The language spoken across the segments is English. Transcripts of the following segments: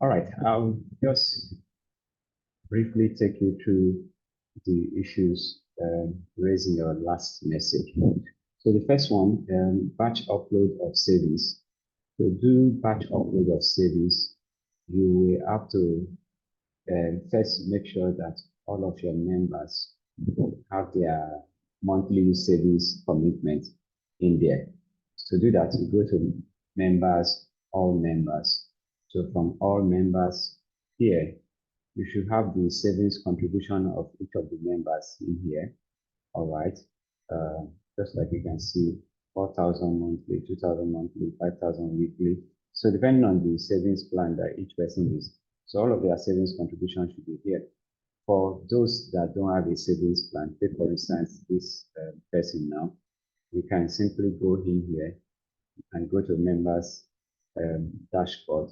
All right, I'll just briefly take you through the issues raised in your last message. So the first one, batch upload of savings. To do batch upload of savings, you will have to first make sure that all of your members have their monthly savings commitment in there. To do that, you go to members, all members. So from all members here, you should have the savings contribution of each of the members in here. All right. Just like you can see, 4,000 monthly, 2,000 monthly, 5,000 weekly. So depending on the savings plan that each person is, so all of their savings contribution should be here. For those that don't have a savings plan, take for instance this person now, you can simply go in here and go to members dashboard.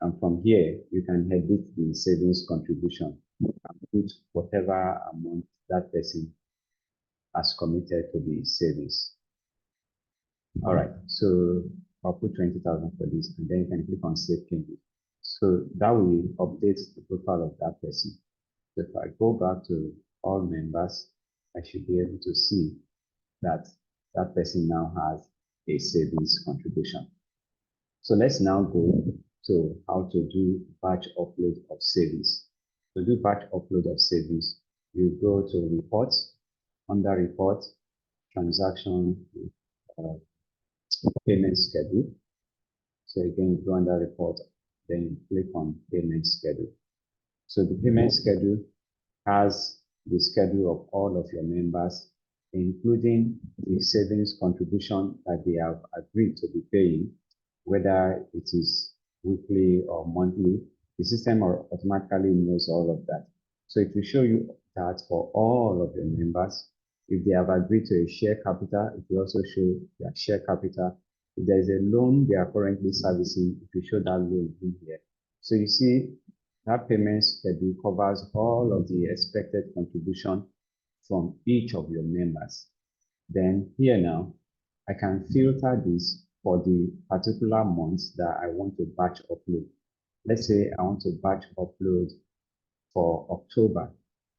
And from here, you can edit the savings contribution and put whatever amount that person has committed to the savings. All right, so I'll put 20,000 for this, and then you can click on Save Changes. So that will update the profile of that person. So if I go back to all members, I should be able to see that that person now has a savings contribution. So let's now go to how to do batch upload of savings. To do batch upload of savings, you go to Report, under Report, Transaction, Payment Schedule. So again, you go under Report, then you click on Payment Schedule. So the payment schedule has the schedule of all of your members, including the savings contribution that they have agreed to be paying, whether it is weekly or monthly. The system automatically knows all of that. So it will show you that for all of your members, if they have agreed to a share capital, it will also show their share capital. If there is a loan they are currently servicing, it will show that loan in here. So you see, that payment schedule covers all of the expected contribution from each of your members. Then here now, I can filter this for the particular months that I want to batch upload. Let's say I want to batch upload for October.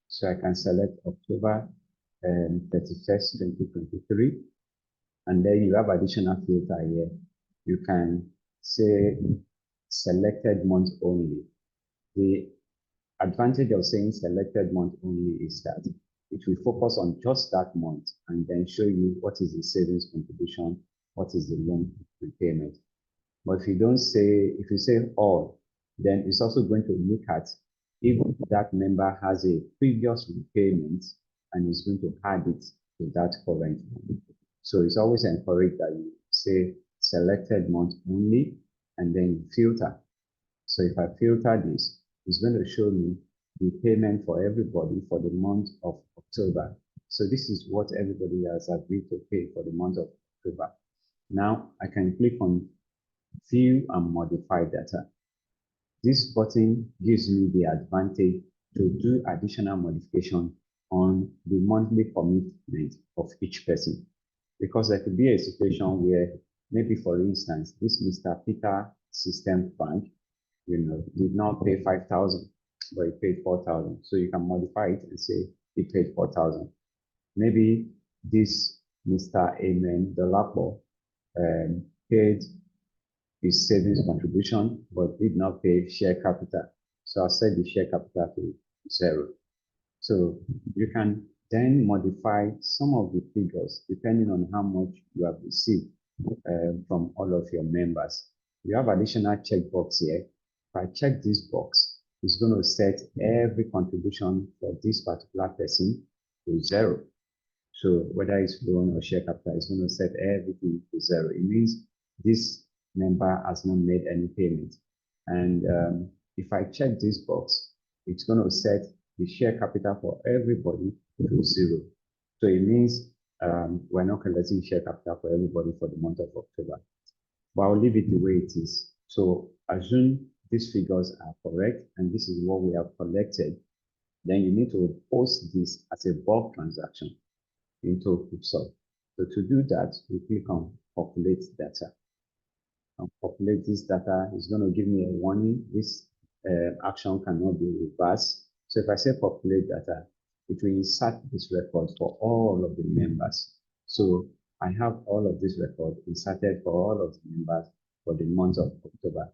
So I can select October 31st, 2023. And then you have additional filter here. You can say selected month only. The advantage of saying selected month only is that it will focus on just that month and then show you what is the savings contribution, what is the loan repayment. But if you don't say, if you say all, then it's also going to look at if that member has a previous repayment and is going to add it to that current one. So it's always encouraged that you say selected month only and then filter. So if I filter this, it's going to show me the payment for everybody for the month of October. So this is what everybody has agreed to pay for the month of October. Now I can click on View and Modify Data. This button gives me the advantage to do additional modification on the monthly commitment of each person. Because there could be a situation where maybe, for instance, this Mr. Peter System Frank, did not pay 5,000, but he paid 4,000. So you can modify it and say he paid 4,000. Maybe this Mr. Amen Dolapo paid his savings contribution, but did not pay share capital. So I'll set the share capital to 0. So you can then modify some of the figures depending on how much you have received from all of your members. You have additional checkbox here. If I check this box, it's going to set every contribution for this particular person to 0. So whether it's loan or share capital, it's going to set everything to 0. It means this member has not made any payment. And if I check this box, it's going to set the share capital for everybody to 0. So it means we're not collecting share capital for everybody for the month of October. But I'll leave it the way it is. So assume these figures are correct and this is what we have collected. Then you need to post this as a bulk transaction into Coopsolve. So to do that, you click on Populate Data. populate this data. It's going to give me a warning. This action cannot be reversed. So if I say populate data, it will insert this record for all of the members. So I have all of this record inserted for all of the members for the month of October.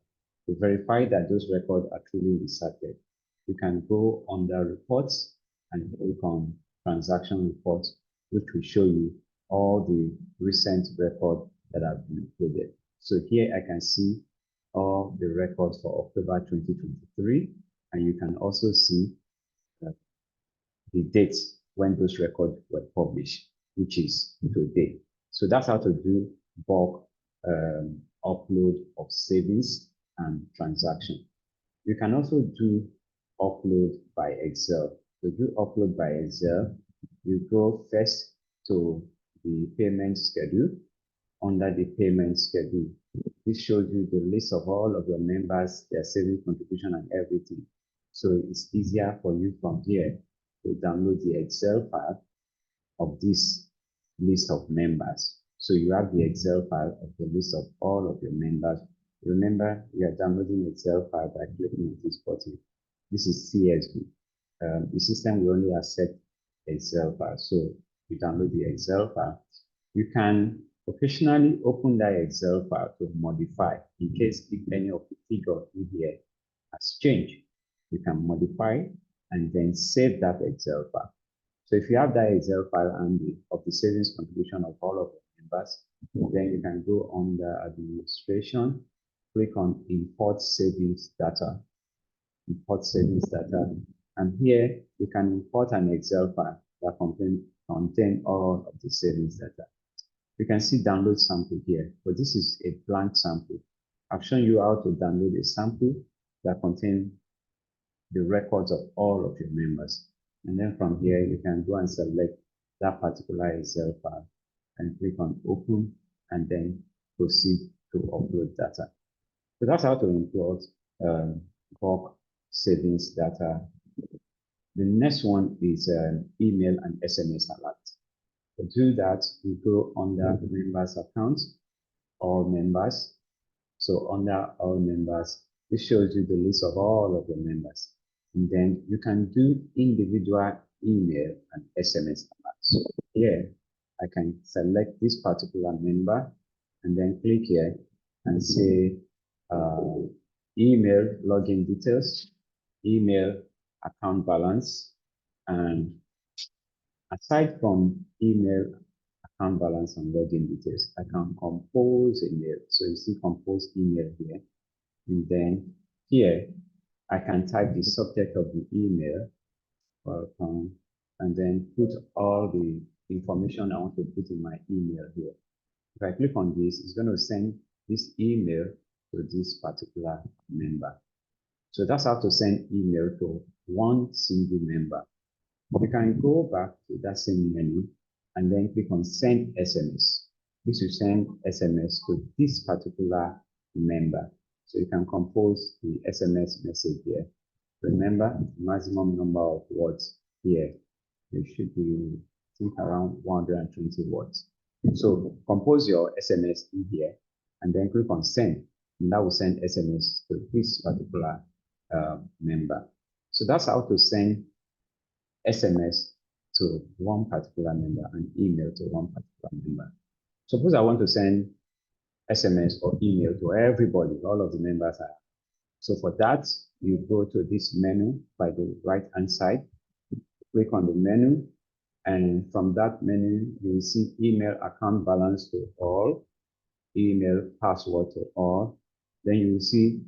To verify that those records are truly inserted, you can go under reports and click on transaction reports, which will show you all the recent records that have been included. So here I can see all the records for October 2023, and you can also see the dates when those records were published, which is today. So that's how to do bulk upload of savings and transaction. You can also do upload by Excel. To do upload by Excel, you go first to the payment schedule. Under the payment schedule, this shows you the list of all of your members, their savings contribution and everything. So it's easier for you from here to download the Excel file of this list of members. So you have the Excel file of the list of all of your members. Remember, we are downloading Excel file by clicking on this button. This is CSV. The system will only accept Excel file. So you download the Excel file. You can occasionally open that Excel file to modify in case if any of the figure in here has changed. You can modify and then save that Excel file. So if you have that Excel file handy of the savings contribution of all of the members, then you can go under administration, click on import savings data, and here you can import an Excel file that contain all of the savings data. You can see download sample here, but this is a blank sample. I've shown you how to download a sample that contains the records of all of your members. And then from here, you can go and select that particular Excel file and click on open and then proceed to upload data. So that's how to import bulk savings data. The next one is email and SMS alert. To do that, you go under members account, all members. So under all members, this shows you the list of all of your members. And then you can do individual email and SMS alerts. So here, I can select this particular member and then click here and say email login details, email account balance, and aside from email account balance and login details, I can compose a mail. So you see compose email here. And then here, I can type the subject of the email, welcome, and then put all the information I want to put in my email here. If I click on this, it's going to send this email to this particular member. So that's how to send email to one single member. You can go back to that same menu and then click on send SMS. This will send SMS to this particular member. So you can compose the SMS message here. Remember, the maximum number of words here, it should be, I think, around 120 words. So compose your SMS in here and then click on send, and that will send SMS to this particular member. So that's how to send SMS to one particular member and email to one particular member. Suppose I want to send SMS or email to everybody, all of the members are. So for that, you go to this menu by the right-hand side, click on the menu, and from that menu, you will see email account balance to all, email password to all. Then you will see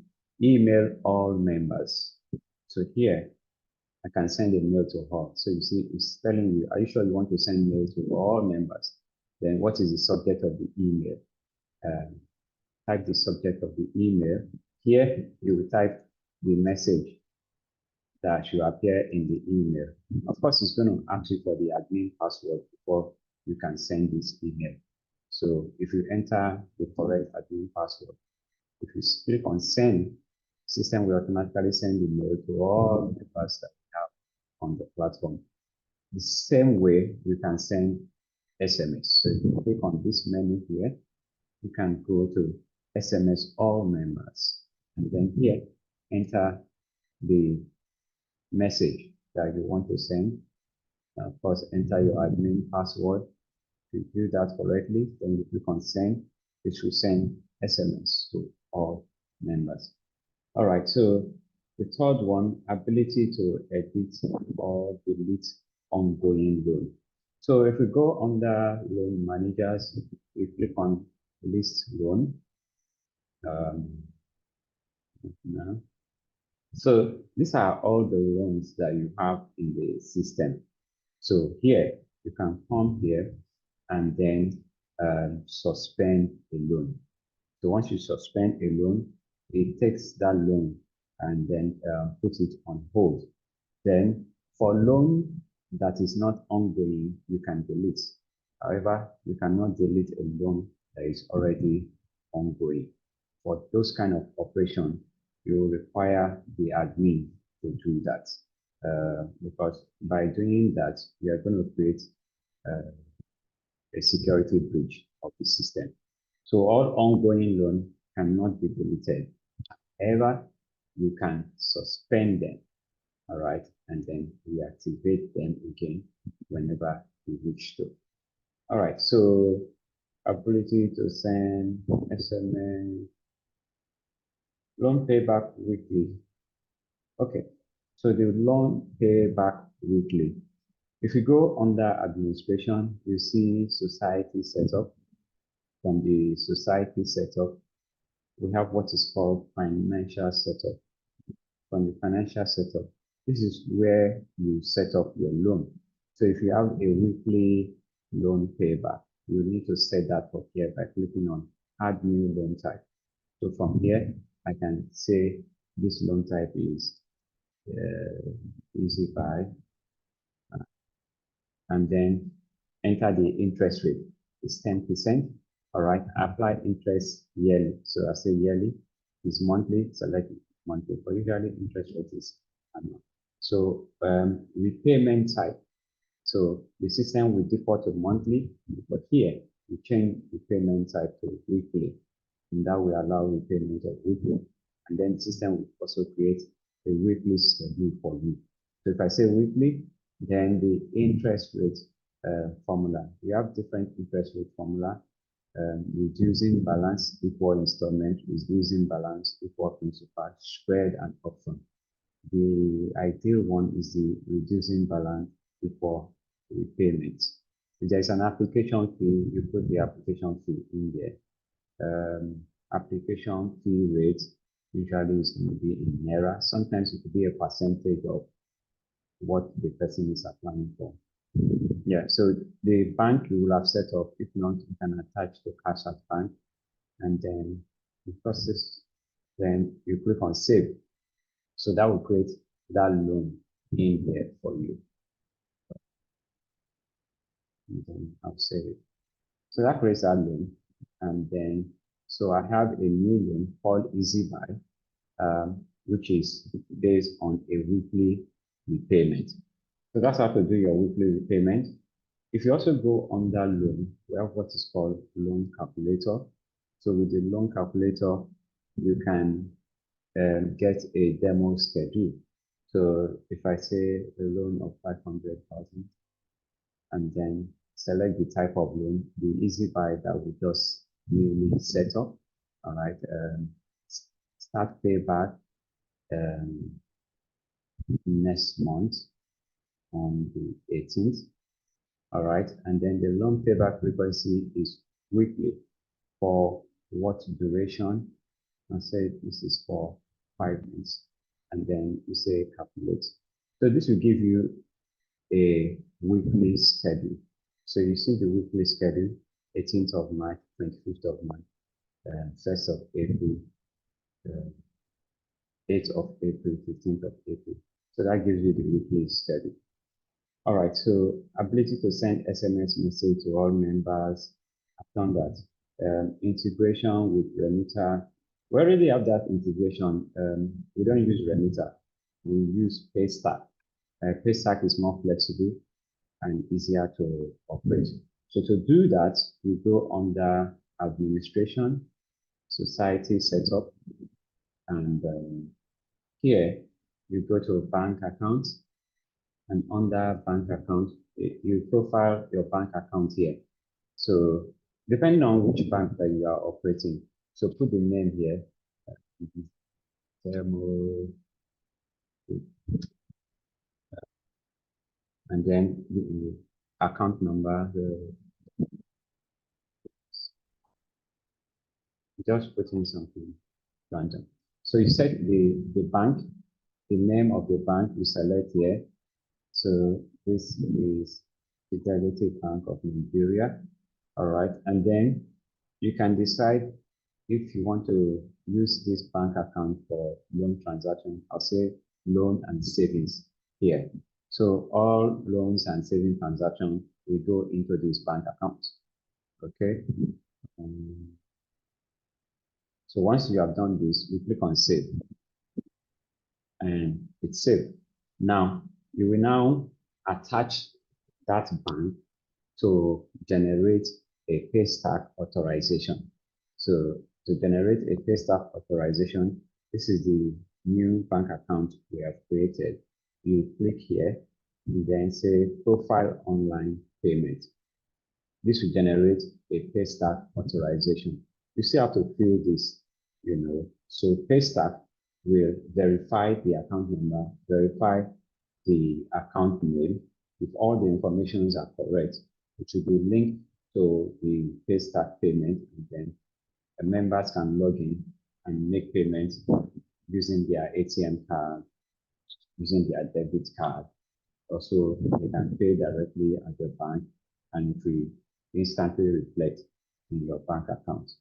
email all members. So here, I can send a mail to all. So you see, it's telling you, are you sure you want to send mail to all members? Then what is the subject of the email? Type the subject of the email. Here, you will type the message that should appear in the email. Of course, it's going to ask you for the admin password before you can send this email. So if you enter the correct admin password, if you click on send, system will automatically send the mail to all the members that we have on the platform. The same way you can send SMS. So if you click on this menu here, you can go to SMS all members. And then here, enter the message that you want to send. Of course, enter your admin password. If you do that correctly, then you click on send. It should send SMS to all members. All right, so the third one, ability to edit or delete ongoing loan. So if we go under loan managers, we click on list loan. No. So these are all the loans that you have in the system. So here, you can come here and then suspend a loan. So once you suspend a loan, it takes that loan and then puts it on hold. Then for loan that is not ongoing, you can delete. However, you cannot delete a loan that is already ongoing. For those kind of operation, you will require the admin to do that. Because by doing that, you are going to create a security breach of the system. So all ongoing loans cannot be deleted. However, you can suspend them, all right, and then reactivate them again whenever you wish to. All right, so ability to send SMS, loan payback weekly. Okay, so the loan payback weekly. If you go under administration, you see society setup. From the society setup, we have what is called financial setup. From the financial setup, this is where you set up your loan. So if you have a weekly loan payback, you need to set that up here by clicking on add new loan type. So from here, I can say this loan type is easy buy, and then enter the interest rate. It's 10%. All right, apply interest yearly. So I say yearly is monthly, select monthly, but usually interest rate is annual. So repayment type. So the system will default to monthly, but here we change repayment type to weekly, and that will allow repayment of weekly. And then the system will also create a weekly schedule for you. So if I say weekly, then the interest rate formula. We have different interest rate formula. Reducing balance equal installment, reducing balance equal principal, spread and upfront. The ideal one is the reducing balance equal repayment. If there's an application fee, you put the application fee in there. Application fee rate usually is going to be in naira. Sometimes it could be a percentage of what the person is applying for. Yeah, so the bank you will have set up, if not, you can attach the cash at bank, and then you process, then you click on save. So that will create that loan in here for you. And then I'll save it. So that creates that loan. And then, so I have a new loan called Easy Buy, which is based on a weekly repayment. So that's how to do your weekly repayment. If you also go under loan, we have what is called loan calculator. So with the loan calculator, you can get a demo schedule. So if I say a loan of 500,000 and then select the type of loan, the easy buy that we just newly set up. All right, start payback next month on the 18th. All right, and then the loan payback frequency is weekly. For what duration? I say this is for 5 months, and then you say calculate. So this will give you a weekly schedule. So you see the weekly schedule, 18th of March, 25th of March, 1st of April, 8th of April, 15th of April. So that gives you the weekly schedule. All right, so ability to send SMS message to all members. I've done that. Integration with Remitter. We already have that integration. We don't use Remitter. We use Paystack. Paystack is more flexible and easier to operate. So to do that, we go under administration. society setup, and here you go to bank account, and under bank account, you profile your bank account here. So depending on which bank that you are operating, so put the name here, Thermo, and then the account number, just put in something random. So you set the bank, the name of the bank you select here. So this is Fidelity Bank of Nigeria. All right. And then you can decide if you want to use this bank account for loan transaction. I'll say loan and savings here. So all loans and saving transactions will go into this bank account. Okay. So once you have done this, you click on save and it's saved. Now, you will now attach that bank to generate a pay stack authorization. So to generate a pay stack authorization, this is the new bank account we have created. You click here and then say profile online payment. This will generate a pay stack authorization. You still have to fill this, So pay stack will verify the account number, verify the account name. If all the informations are correct, it should be linked to the pay stack payment, and then the members can log in and make payments using their ATM card, using their debit card. Also, they can pay directly at the bank, and it will instantly reflect in your bank account.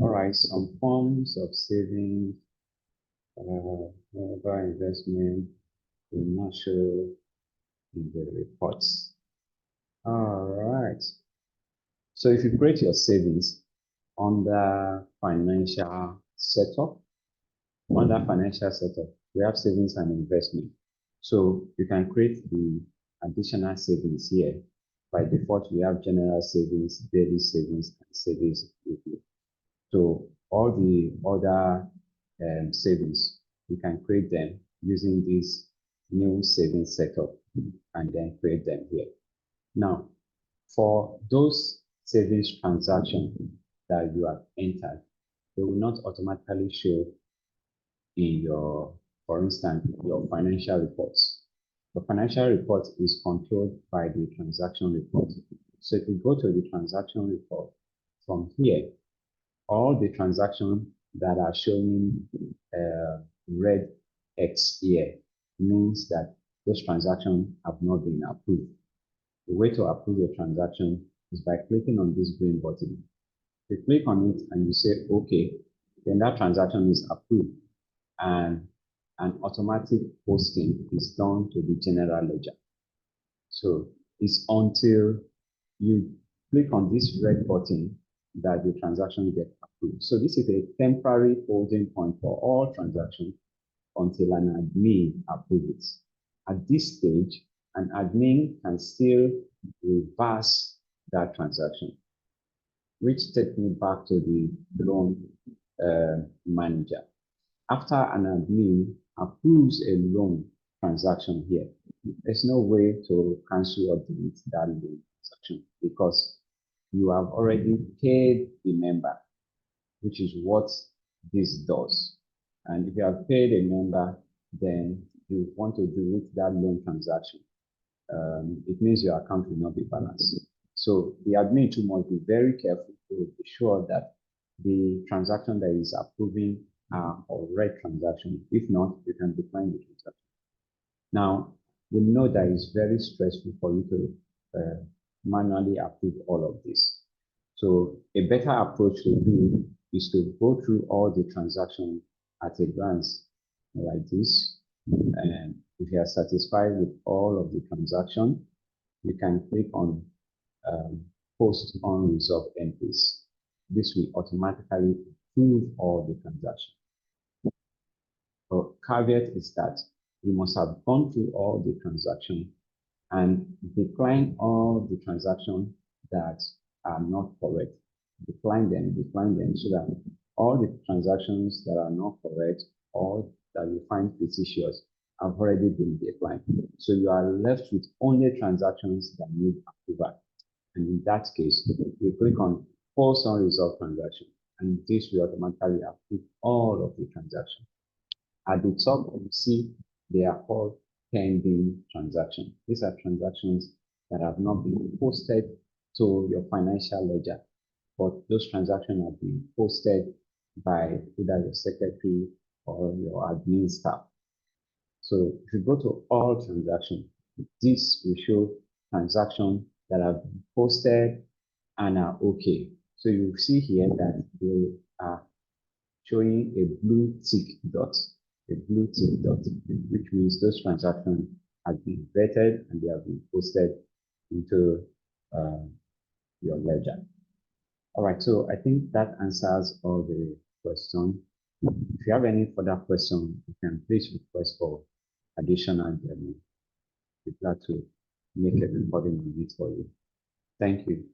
All right, some forms of savings, investment will not show in the reports. All right. So if you create your savings under financial setup, we have savings and investment. So you can create the additional savings here. By default, we have general savings, daily savings, and savings weekly. So all the other savings, you can create them using this new savings setup and then create them here. Now, for those savings transactions that you have entered, they will not automatically show in your, for instance, your financial reports. The financial report is controlled by the transaction report. So if you go to the transaction report, from here, all the transactions that are showing red X here means that those transactions have not been approved. The way to approve a transaction is by clicking on this green button. You click on it and you say, okay, then that transaction is approved, and an automatic posting is done to the general ledger. So it's until you click on this red button that the transaction gets approved. So this is a temporary holding point for all transactions until an admin approves it. At this stage, an admin can still reverse that transaction, which takes me back to the loan manager. After an admin approves a loan transaction here, there's no way to cancel or delete that loan transaction because you have already paid the member, which is what this does. And if you have paid a member, then you want to delete that loan transaction. It means your account will not be balanced. So the admin too must be very careful to be sure that the transaction that is approving are correct transaction. If not, you can decline the transaction. Now, we know that it's very stressful for you to manually approve all of this. So a better approach to do is to go through all the transactions at a glance like this. And if you are satisfied with all of the transactions, you can click on post unresolved entries. This will automatically approve all the transactions. The caveat is that you must have gone through all the transactions and decline all the transactions that are not correct. Decline them so that All the transactions that are not correct or that you find suspicious have already been declined. So you are left with only transactions that need approval. And in that case, you click on Post Unresolved Transaction, and this will automatically approve all of the transactions. At the top, you see they are called pending transactions. These are transactions that have not been posted to your financial ledger, but those transactions have been posted by either your secretary or your admin staff. So if you go to all transactions, this will show transactions that have been posted and are okay. So you see here that they are showing a blue tick dot, which means those transactions have been vetted and they have been posted into your ledger. All right, so I think that answers all the questions. If you have any further questions, you can please request for additional demo. We'd glad to make a recording on it for you. Thank you.